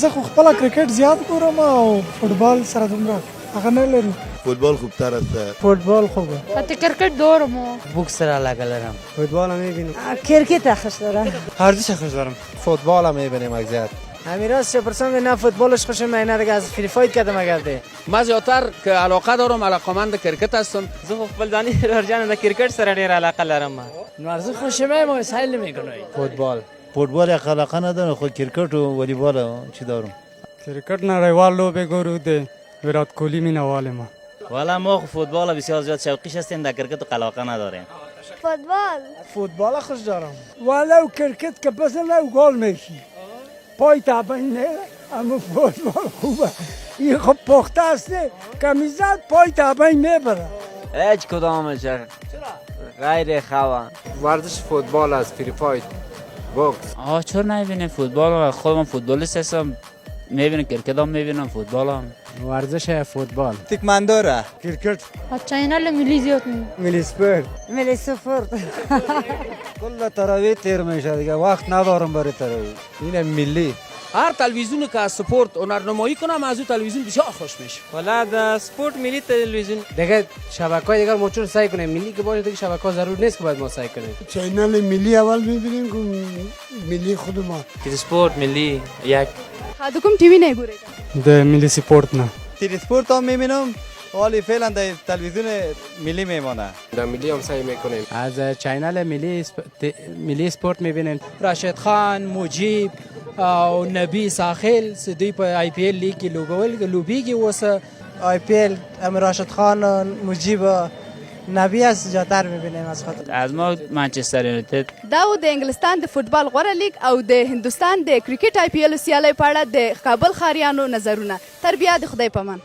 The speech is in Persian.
زه خو خپله کرکټ زیات ګورم او فوټبال سره دومره هغه نه لري. فوتبال خوبتر است. فوتبال خوبه. حتی کرکٹ دارم و بوکس را علاقه دارم. فوتبال هم میبینم. کرکت خوش دارم. هر دوش خوش دارم. فوتبال هم میبینیم اکثر. امیراز چه پرسان نه فوتبالش خوشم نه دیگه از فری فایت کردم اگرده. ما زیاتر که علاقه دارم علاقمند کرکت هستم. زه خپل ځاني رجان د کرکټ سره ډیر علاقه لرم. نو ارزه خوشم ما سهل نمیکنه. فوتبال علاقه ندارم، خود کرکٹ و والیبال چی دارم. کرکټ نړیوال لوبه ګورو د ویرات کوهلی مینوال ما. والا ما فوتبال بسیار زیاد شوقیش هستیم، در کرکت علاقه نداریم. فوتبال خوش دارم. ولو کرکت که بس لو گل میشی. پای تابین نه اما فوتبال خوبه. این خب پخته است کمیزات پای تابین میبره. هیچ کدامش غیر خواه. ورزش فوتبال است، فری فایت، بوکس. چرا نمیبینیم فوتبال؟ خودم فوتبالیست هستم، میبینم کرکت هم میبینم فوتبال هم. ورزش فوتبال. تکماندو را. کرکٹ. چینل ملی زیاد می ملی سپورت. ملی سپورت. کل تراویح تیر میشه دیگه، وقت ندارم برای تراویح. این ملی. هر تلویزیونی که از سپورت هنرنمایی کنم از اون تلویزیون بسیار خوش میشه. والا د سپورت ملی تلویزیون دیگه شبکه‌های دیگه ما چون سعی کنیم ملی که باشه دیگه شبکه‌ها ضرور نیست که باید ما سعی کنیم. چینل ملی اول میبینیم که ملی خود ما. سپورت ملی یک خودکم ټي وي نه ګورئ د ملی سپورت نه. تیر سپورت هم میبینم ولی فعلا در تلویزیون ملی میمانه. در ملی هم سعی میکنیم. از چینل ملی سپورت میبینیم. راشد خان، مجیب او نبی ساحل سدی په آی پی ایل لیگ کې لوبیږي اوس آی پی ایل راشد خان مجیب نبی از زیاتر میبینیم از خاطر از ما منچستر یونایتد. دا و د انګلستان د فوتبال غوره لیگ او د هندستان د کرکټ آی پی ایل سیالۍ په اړه د کابل ښاریانو نظرونه. تر بیا د خدای پامان.